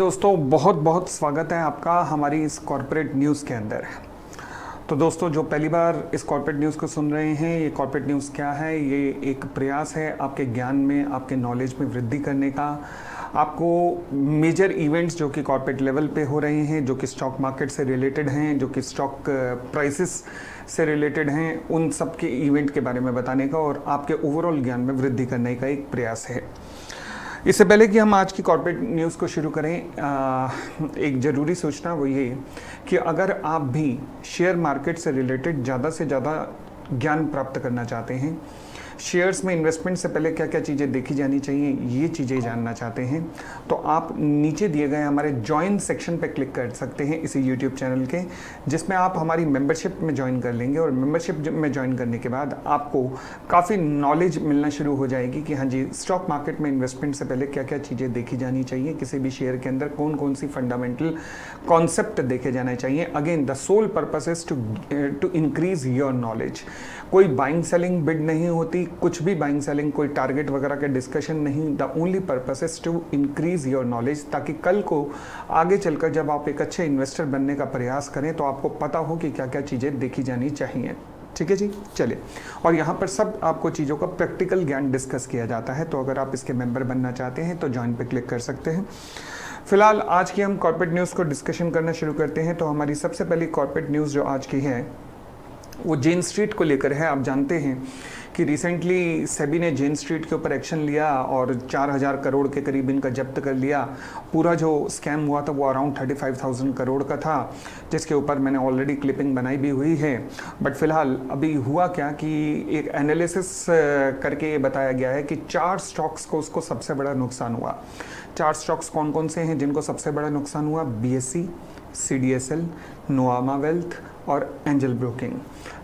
दोस्तों बहुत बहुत स्वागत है आपका हमारी इस कॉर्पोरेट न्यूज़ के अंदर। तो दोस्तों जो पहली बार इस कॉर्पोरेट न्यूज़ को सुन रहे हैं, ये कॉर्पोरेट न्यूज़ क्या है? ये एक प्रयास है आपके ज्ञान में, आपके नॉलेज में वृद्धि करने का। आपको मेजर इवेंट्स जो कि कॉर्पोरेट लेवल पे हो रहे हैं, जो कि स्टॉक मार्केट से रिलेटेड हैं, जो कि स्टॉक प्राइसेस से रिलेटेड हैं, उन सब के इवेंट के बारे में बताने का और आपके ओवरऑल ज्ञान में वृद्धि करने का एक प्रयास है। इससे पहले कि हम आज की कॉर्पोरेट न्यूज़ को शुरू करें, एक ज़रूरी सूचना वो ये कि अगर आप भी शेयर मार्केट से रिलेटेड ज़्यादा से ज़्यादा ज्ञान प्राप्त करना चाहते हैं, शेयर्स में इन्वेस्टमेंट से पहले क्या क्या चीज़ें देखी जानी चाहिए, ये चीज़ें जानना चाहते हैं, तो आप नीचे दिए गए हमारे ज्वाइन सेक्शन पे क्लिक कर सकते हैं इसी यूट्यूब चैनल के, जिसमें आप हमारी मेंबरशिप में ज्वाइन कर लेंगे। और मेंबरशिप में ज्वाइन करने के बाद आपको काफ़ी नॉलेज मिलना शुरू हो जाएगी कि हाँ जी, स्टॉक मार्केट में इन्वेस्टमेंट से पहले क्या क्या चीज़ें देखी जानी चाहिए, किसी भी शेयर के अंदर कौन कौन सी फंडामेंटल कॉन्सेप्ट देखे जाने चाहिए। Again the sole purpose is to increase your knowledge. कोई बाइंग सेलिंग बिड नहीं होती, कुछ भी बाइंग सेलिंग कोई टारगेट वगैरह का डिस्कशन नहीं। The only purpose is to increase your knowledge, ताकि कल को आगे चलकर जब आप एक अच्छे इन्वेस्टर बनने का प्रयास करें तो आपको पता हो कि क्या क्या चीज़ें देखी जानी चाहिए। ठीक है जी, चलिए। और यहाँ पर सब आपको चीज़ों का प्रैक्टिकल ज्ञान डिस्कस किया जाता है, तो अगर आप इसके मेंबर बनना चाहते हैं तो ज्वाइन पे क्लिक कर सकते हैं। फिलहाल आज की हम कॉर्पोरेट न्यूज़ को डिस्कशन करना शुरू करते हैं। तो हमारी सबसे पहली कॉर्पोरेट न्यूज़ जो आज की है वो जेन स्ट्रीट को लेकर है। आप जानते हैं कि रिसेंटली सेबी ने जेन स्ट्रीट के ऊपर एक्शन लिया और 4000 करोड़ के करीब इनका जब्त कर लिया। पूरा जो स्कैम हुआ था वो अराउंड 35,000 करोड़ का था, जिसके ऊपर मैंने ऑलरेडी क्लिपिंग बनाई भी हुई है। बट फिलहाल अभी हुआ क्या कि एक एनालिसिस करके बताया गया है कि 4 स्टॉक्स को उसको सबसे बड़ा नुकसान हुआ। 4 स्टॉक्स कौन कौन से हैं जिनको सबसे बड़ा नुकसान हुआ? BSE, CDSL, नोवामा वेल्थ और एंजल ब्रोकिंग।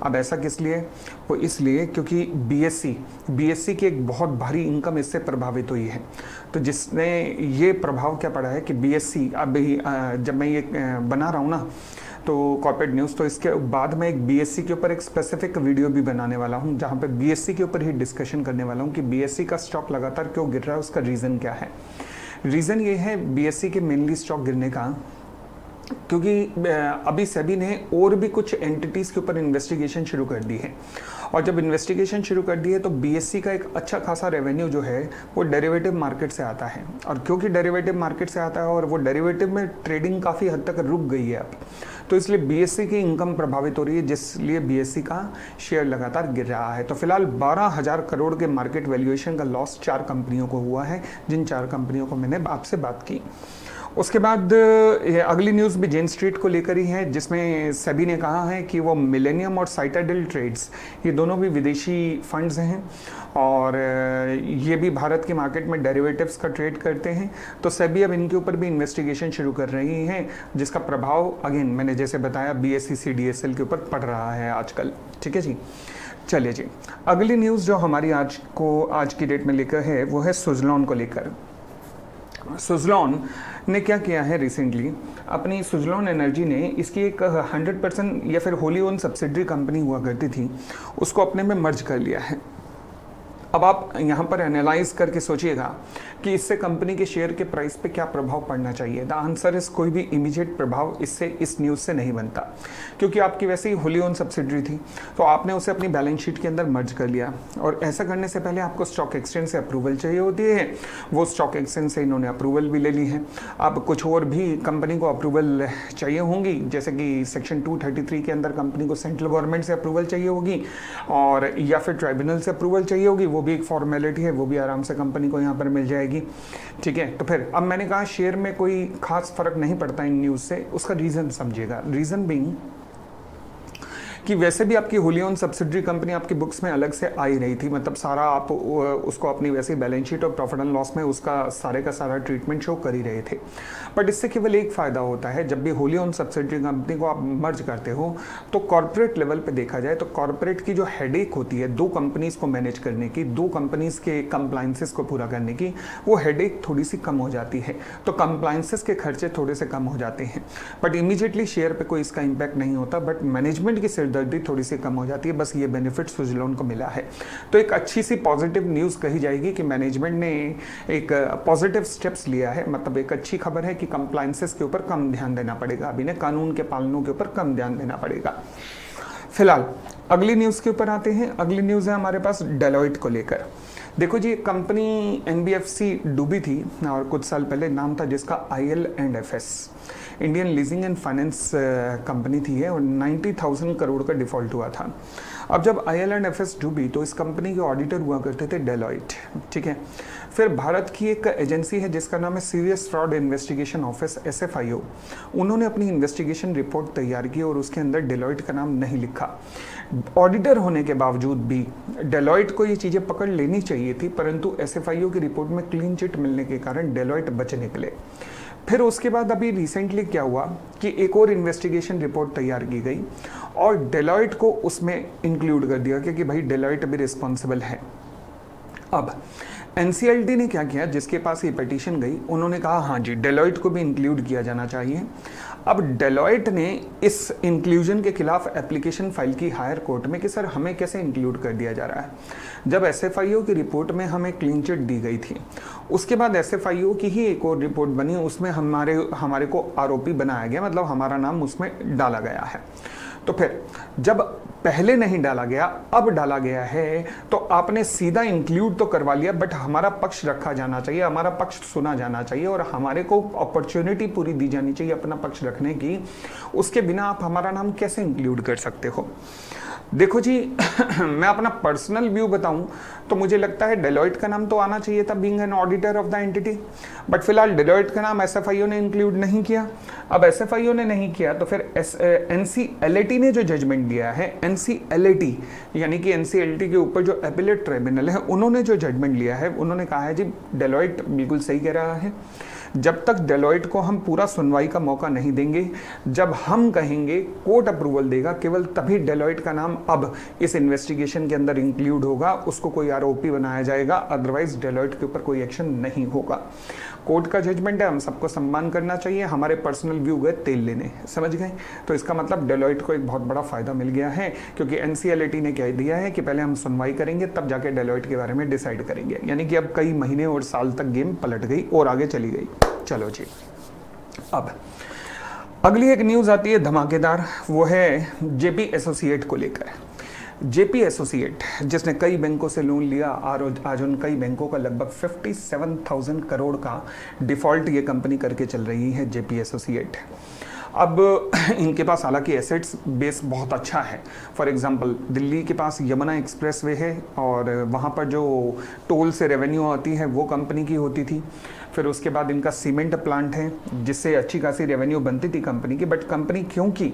अब ऐसा किस लिए? वो इसलिए क्योंकि BSE की एक बहुत भारी इनकम इससे प्रभावित हुई है। तो जिसने ये प्रभाव क्या पड़ा है कि BSE अभी जब मैं ये बना रहा हूँ ना तो कॉर्पोरेट न्यूज़, तो इसके बाद मैं एक BSE के ऊपर एक स्पेसिफिक वीडियो भी बनाने वाला हूँ, जहाँ पे BSE के ऊपर ही डिस्कशन करने वाला हूँ कि BSE का स्टॉक लगातार क्यों गिर रहा है, उसका रीज़न क्या है। रीज़न ये है BSE के मेनली स्टॉक गिरने का, क्योंकि अभी सेबी ने और भी कुछ एंटिटीज़ के ऊपर इन्वेस्टिगेशन शुरू कर दी है। और जब इन्वेस्टिगेशन शुरू कर दी है तो BSE का एक अच्छा खासा रेवेन्यू जो है वो डेरिवेटिव मार्केट से आता है। और क्योंकि डेरिवेटिव मार्केट से आता है और वो डेरिवेटिव में ट्रेडिंग काफ़ी हद तक रुक गई है अब, तो इसलिए BSE की इनकम प्रभावित हो रही है, जिसलिए BSE का शेयर लगातार गिर रहा है। तो फिलहाल 12,000 करोड़ के मार्केट वैल्यूएशन का लॉस 4 कंपनियों को हुआ है, जिन 4 कंपनियों को मैंने आपसे बात की। उसके बाद अगली न्यूज़ भी जेन स्ट्रीट को लेकर ही है, जिसमें सेबी ने कहा है कि वो मिलेनियम और साइटाडेल ट्रेड्स, ये दोनों भी विदेशी फंड्स हैं और ये भी भारत के मार्केट में डेरिवेटिव्स का ट्रेड करते हैं। तो सेबी अब इनके ऊपर भी इन्वेस्टिगेशन शुरू कर रही है, जिसका प्रभाव अगेन मैंने जैसे बताया BSE CDSL के ऊपर पड़ रहा है आजकल। ठीक है जी, चलिए जी। अगली न्यूज़ जो हमारी आज की डेट में लेकर है वो है सुज़लॉन को लेकर। सुज़लॉन ने क्या किया है रिसेंटली, अपनी सुज़लॉन एनर्जी ने इसकी एक 100% या फिर होली ओन सब्सिडरी कंपनी हुआ करती थी, उसको अपने में मर्ज कर लिया है। अब आप यहाँ पर एनालाइज करके सोचिएगा कि इससे कंपनी के शेयर के प्राइस पे क्या प्रभाव पड़ना चाहिए। द आंसर इज कोई भी इमीडिएट प्रभाव इससे इस न्यूज़ से नहीं बनता, क्योंकि आपकी वैसे ही होली ओन सब्सिडरी थी, तो आपने उसे अपनी बैलेंस शीट के अंदर मर्ज कर लिया। और ऐसा करने से पहले आपको स्टॉक एक्सचेंज से अप्रूवल चाहिए होती है, वो स्टॉक एक्सचेंज से इन्होंने अप्रूवल भी ले ली है। अब कुछ और भी कंपनी को अप्रूवल चाहिए होंगी, जैसे कि सेक्शन 233 के अंदर कंपनी को सेंट्रल गवर्नमेंट से अप्रूवल चाहिए होगी और या फिर ट्राइब्यूनल से अप्रूवल चाहिए होगी, वो भी एक फॉर्मेलिटी है, वो भी आराम से कंपनी को यहाँ पर मिल जाएगी। ठीक है, तो फिर अब मैंने कहा शेयर में कोई खास फर्क नहीं पड़ता इन न्यूज़ से, उसका रीज़न समझिएगा। रीज़न बीइंग कि वैसे भी आपकी होली ओन सब्सिडरी कंपनी आपकी बुक्स में अलग से आई रही थी, मतलब सारा आप उसको अपनी वैसे बैलेंस शीट और प्रॉफिट एंड लॉस में उसका सारे का सारा ट्रीटमेंट शो कर ही रहे थे। बट इससे केवल एक फ़ायदा होता है, जब भी होली ओन सब्सिडरी कंपनी को आप मर्ज करते हो तो कॉर्पोरेट लेवल पे देखा जाए तो कॉर्पोरेट की जो हेडेक होती है 2 कंपनीज़ को मैनेज करने की, 2 कंपनीज़ के कंप्लाइंसेस को पूरा करने की, वो हेडेक थोड़ी सी कम हो जाती है। तो कंप्लाइंसेस के खर्चे थोड़े से कम हो जाते हैं, बट इमीडिएटली शेयर पे कोई इसका इम्पैक्ट नहीं होता। बट मैनेजमेंट की सिरदर्दी हमदर्दी थोड़ी सी कम हो जाती है। बस ये बेनिफिट सुजलॉन को मिला है। तो एक अच्छी सी पॉजिटिव न्यूज़ कही जाएगी कि मैनेजमेंट ने एक पॉजिटिव स्टेप्स लिया है। मतलब एक अच्छी खबर है कि कंप्लायंसेस के ऊपर कम ध्यान देना पड़ेगा, अभी ने कानून के पालनों के ऊपर कम ध्यान देना पड़ेगा। फिलहाल अगली न्यूज़ के ऊपर आते हैं। अगली न्यूज़ है हमारे पास डेलॉयट को लेकर। देखो जी, कंपनी एनबीएफसी डूबी थी और कुछ साल पहले नाम था जिसका IL&FS, Indian leasing and finance company थी है, और 90,000 करोड़ का डिफॉल्ट हुआ था। अब जब IL&FS डूबी तो इस कंपनी के ऑडिटर हुआ करते थे डेलॉयट, ठीक है। फिर भारत की एक एजेंसी है जिसका नाम है serious fraud investigation office, SFIO, उन्होंने अपनी इन्वेस्टिगेशन रिपोर्ट तैयार की और उसके अंदर डेलॉयट का नाम नहीं लिखा। ऑडिटर होने के बावजूद भी डेलॉयट को ये चीज़ें पकड़ लेनी चाहिए थी, परंतु SFIO की रिपोर्ट में क्लीन चिट मिलने के कारण डेलॉयट बच निकले। फिर उसके बाद अभी रिसेंटली क्या हुआ कि एक और इन्वेस्टिगेशन रिपोर्ट तैयार की गई और डेलॉयट को उसमें इंक्लूड कर दिया कि भाई डेलॉयट भी रिस्पॉन्सिबल है। अब NCLT ने क्या किया, जिसके पास ये पिटीशन गई, उन्होंने कहा हाँ जी डेलॉयट को भी इंक्लूड किया जाना चाहिए। अब डेलॉयट ने इस इंक्लूजन के खिलाफ एप्लीकेशन फाइल की हायर कोर्ट में कि सर हमें कैसे इंक्लूड कर दिया जा रहा है। जब SFIO की रिपोर्ट में हमें क्लीन चिट दी गई थी, उसके बाद SFIO की ही एक और रिपोर्ट बनी, उसमें हमारे को आरोपी बनाया गया, मतलब हमारा नाम उसमें डाला गया है। तो फिर जब पहले नहीं डाला गया, अब डाला गया है, तो आपने सीधा इंक्लूड तो करवा लिया, बट हमारा पक्ष रखा जाना चाहिए, हमारा पक्ष सुना जाना चाहिए और हमारे को अपॉर्चुनिटी पूरी दी जानी चाहिए अपना पक्ष रखने की। उसके बिना आप हमारा नाम कैसे इंक्लूड कर सकते हो? देखो जी मैं अपना पर्सनल व्यू बताऊं तो मुझे लगता है डेलॉयट का नाम तो आना चाहिए था being an auditor of the entity, but फिलहाल डेलॉयट का नाम SFIO ने इंक्लूड नहीं किया। अब SFIO ने नहीं किया तो फिर NCLT ने जो जजमेंट दिया है, NCLT यानी कि NCLT के ऊपर जो एपिलेट ट्रिब्यूनल है, उन्होंने जो जजमेंट लिया है, उन्होंने कहा है जी डेलॉयट बिल्कुल सही कह रहा है। जब तक डेलॉयट को हम पूरा सुनवाई का मौका नहीं देंगे, जब हम कहेंगे कोर्ट अप्रूवल देगा, केवल तभी डेलॉयट का नाम अब इस इन्वेस्टिगेशन के अंदर इंक्लूड होगा, उसको कोई आरोपी बनाया जाएगा, अदरवाइज डेलॉयट के ऊपर कोई एक्शन नहीं होगा। कोर्ट का जजमेंट है, हम सबको सम्मान करना चाहिए। हमारे पर्सनल व्यू गए तेल लेने, समझ गए? तो इसका मतलब डेलॉयट को एक बहुत बड़ा फायदा मिल गया है, क्योंकि NCLT ने कह दिया है कि पहले हम सुनवाई करेंगे तब जाके डेलॉयट के बारे में डिसाइड करेंगे। यानी कि अब कई महीने और साल तक गेम पलट गई और आगे चली गई। चलो जी, अब अगली एक न्यूज़ आती है धमाकेदार, वो है JP एसोसिएट को लेकर। JP एसोसिएट जिसने कई बैंकों से लोन लिया, आज उन कई बैंकों का लगभग 57,000 करोड़ का डिफॉल्ट ये कंपनी करके चल रही है JP एसोसिएट। अब इनके पास हालांकि एसेट्स बेस बहुत अच्छा है। फॉर एग्जांपल दिल्ली के पास यमुना एक्सप्रेसवे है और वहाँ पर जो टोल से रेवेन्यू आती है वो कंपनी की होती थी। फिर उसके बाद इनका सीमेंट प्लांट है जिससे अच्छी खासी रेवेन्यू बनती थी कंपनी की, बट कंपनी क्योंकि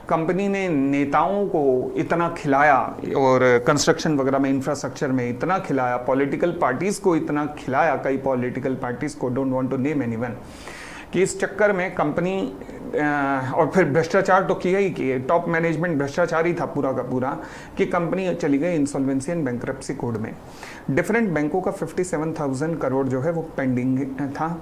कंपनी ने नेताओं को इतना खिलाया और कंस्ट्रक्शन वगैरह में, इंफ्रास्ट्रक्चर में इतना खिलाया, पॉलिटिकल पार्टीज़ को इतना खिलाया, कई पॉलिटिकल पार्टीज़ को, don't want to name anyone, कि इस चक्कर में कंपनी और फिर भ्रष्टाचार तो किया ही किया, टॉप मैनेजमेंट भ्रष्टाचार ही था पूरा का पूरा, कि कंपनी चली गई इंसॉल्वेंसी एंड बैंक्रप्सी कोड में। डिफरेंट बैंकों का 57,000 करोड़ जो है वो पेंडिंग था।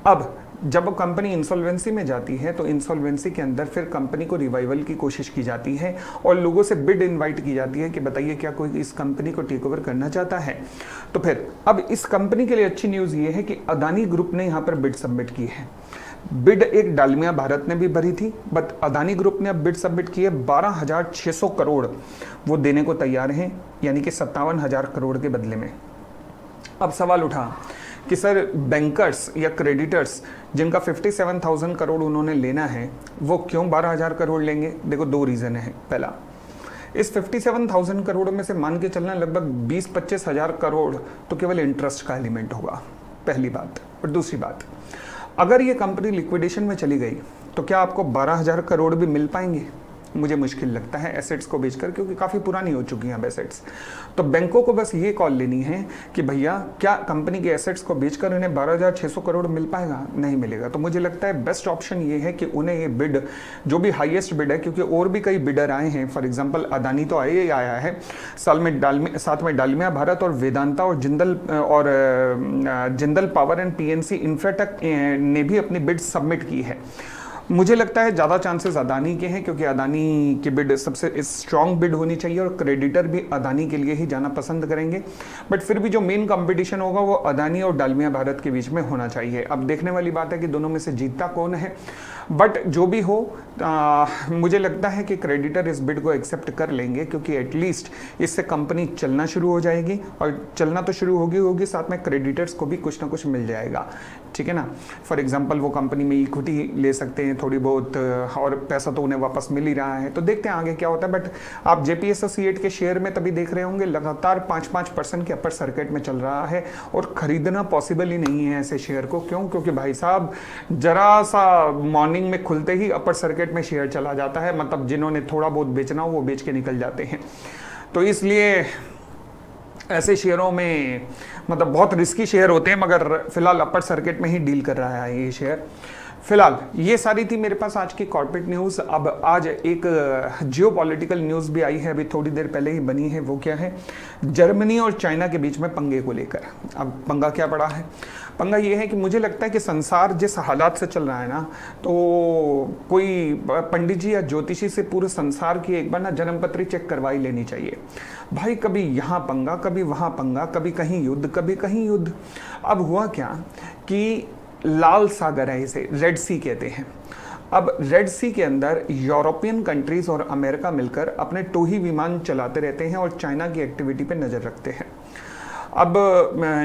अब जब कंपनी इंसॉल्वेंसी में जाती है तो इंसॉल्वेंसी के अंदर फिर कंपनी को रिवाइवल की कोशिश की जाती है और लोगों से बिड इनवाइट की जाती है कि बताइए क्या कोई इस कंपनी को टेक ओवर करना चाहता है। तो फिर अब इस कंपनी के लिए अच्छी न्यूज़ ये है कि अदानी ग्रुप ने यहाँ पर बिड सबमिट की है। बिड एक डालमिया भारत ने भी भरी थी, बट अदानी ग्रुप ने अब बिड सबमिट की है 12,600 करोड़ वो देने को तैयार हैं, यानी कि 57,000 करोड़ के बदले में। अब सवाल उठा कि सर बैंकर्स या क्रेडिटर्स जिनका 57,000 करोड़ उन्होंने लेना है वो क्यों 12,000 करोड़ लेंगे? देखो दो रीज़न है। पहला, इस 57,000 करोड़ में से मान के चलना लगभग 20-25 हज़ार करोड़ तो केवल इंटरेस्ट का एलिमेंट होगा, पहली बात। और दूसरी बात, अगर ये कंपनी लिक्विडेशन में चली गई तो क्या आपको 12,000 करोड़ भी मिल पाएंगे? मुझे मुश्किल लगता है एसेट्स को बेचकर, क्योंकि काफ़ी पुरानी हो चुकी हैं अब एसेट्स। तो बैंकों को बस ये कॉल लेनी है कि भैया क्या कंपनी के एसेट्स को बेचकर उन्हें 12,600 करोड़ मिल पाएगा? नहीं मिलेगा। तो मुझे लगता है बेस्ट ऑप्शन ये है कि उन्हें ये बिड, जो भी हाईएस्ट बिड है, क्योंकि और भी कई बिडर आए हैं, फॉर एग्जाम्पल अदानी तो आया है, साथ में डालमिया भारत और वेदांता और Jindal power and PNC Infratech ने भी अपनी बिड सबमिट की है। मुझे लगता है ज़्यादा चांसेस अदानी के हैं, क्योंकि अदानी की बिड सबसे स्ट्रॉन्ग बिड होनी चाहिए और क्रेडिटर भी अदानी के लिए ही जाना पसंद करेंगे। बट फिर भी जो मेन कंपटीशन होगा वो अदानी और डालमिया भारत के बीच में होना चाहिए। अब देखने वाली बात है कि दोनों में से जीतता कौन है। बट जो भी हो, मुझे लगता है कि क्रेडिटर इस बिड को एक्सेप्ट कर लेंगे, क्योंकि एटलीस्ट इससे कंपनी चलना शुरू हो जाएगी, और चलना तो शुरू होगी साथ में क्रेडिटर्स को भी कुछ ना कुछ मिल जाएगा, ठीक है ना। फॉर एग्जांपल वो कंपनी में इक्विटी ले सकते हैं थोड़ी बहुत, और पैसा तो उन्हें वापस मिल ही रहा है। तो देखते हैं आगे क्या होता है। बट आप जेपी एसोसिएट के शेयर में तभी देख रहे होंगे लगातार 5-5% के अपर सर्किट में चल रहा है, और खरीदना पॉसिबल ही नहीं है ऐसे शेयर को। क्यों? क्योंकि भाई साहब जरा सा मॉर्निंग में खुलते ही अपर सर्किट में शेयर चला जाता है, मतलब जिन्होंने थोड़ा बहुत बेचना हो वो बेच के निकल जाते हैं। तो इसलिए ऐसे शेयरों में मतलब बहुत रिस्की शेयर होते हैं, मगर फिलहाल अपर सर्किट में ही डील कर रहा है ये शेयर। फिलहाल ये सारी थी मेरे पास आज की कॉर्पोरेट न्यूज़। अब आज एक जियोपॉलिटिकल न्यूज़ भी आई है, अभी थोड़ी देर पहले ही बनी है। वो क्या है? जर्मनी और चाइना के बीच में पंगे को लेकर। अब पंगा क्या पड़ा है? पंगा ये है कि मुझे लगता है कि संसार जिस हालात से चल रहा है ना, तो कोई पंडित जी या ज्योतिषी से पूरे संसार की एक बार ना जन्मपत्री चेक करवा ही लेनी चाहिए। भाई कभी यहाँ पंगा, कभी वहाँ पंगा, कभी कहीं युद्ध, कभी कहीं युद्ध। अब हुआ क्या कि लाल सागर है, इसे रेड सी कहते हैं। अब रेड सी के अंदर यूरोपियन कंट्रीज और अमेरिका मिलकर अपने टोही विमान चलाते रहते हैं और चाइना की एक्टिविटी पे नज़र रखते हैं। अब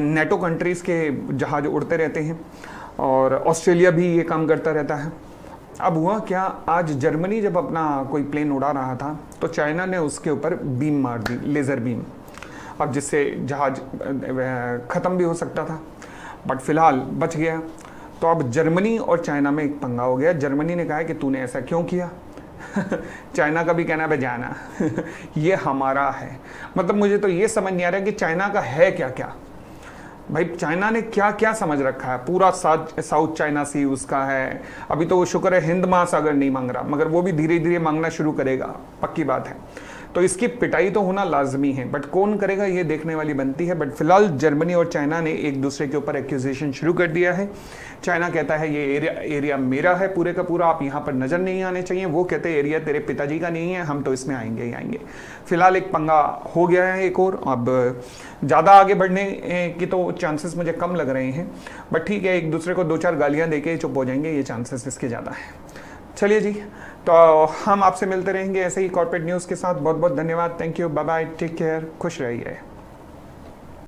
नेटो कंट्रीज़ के जहाज उड़ते रहते हैं और ऑस्ट्रेलिया भी ये काम करता रहता है। अब हुआ क्या, आज जर्मनी जब अपना कोई प्लेन उड़ा रहा था तो चाइना ने उसके ऊपर बीम मार दी, लेज़र बीम, अब जिससे जहाज ख़त्म भी हो सकता था, बट फिलहाल बच गया। तो अब जर्मनी और चाइना में एक पंगा हो गया। जर्मनी ने कहा है कि तूने ऐसा क्यों किया। चाइना का भी कहना है जाना ये हमारा है। मतलब मुझे तो ये समझ नहीं आ रहा कि चाइना का है क्या क्या। भाई चाइना ने क्या क्या समझ रखा है? पूरा साउथ चाइना सी उसका है। अभी तो वो शुक्र है हिंद महासागर नहीं मांग रहा, मगर वो भी धीरे धीरे मांगना शुरू करेगा, पक्की बात है। तो इसकी पिटाई तो होना लाजमी है, बट कौन करेगा ये देखने वाली बनती है। बट फिलहाल जर्मनी और चाइना ने एक दूसरे के ऊपर एक्यूजेशन शुरू कर दिया है। चाइना कहता है ये एरिया मेरा है पूरे का पूरा, आप यहाँ पर नज़र नहीं आने चाहिए। वो कहते हैं एरिया तेरे पिताजी का नहीं है, हम तो इसमें आएंगे ही आएंगे। फिलहाल एक पंगा हो गया है एक और। अब ज़्यादा आगे बढ़ने की तो चांसेस मुझे कम लग रहे हैं, बट ठीक है, एक दूसरे को 2-4 गालियाँ दे के चुप हो जाएंगे, ये चांसेस इसके ज़्यादा है। चलिए जी, तो हम आपसे मिलते रहेंगे ऐसे ही कॉर्पोरेट न्यूज़ के साथ। बहुत बहुत धन्यवाद, thank you, bye bye, take care, खुश रहिए।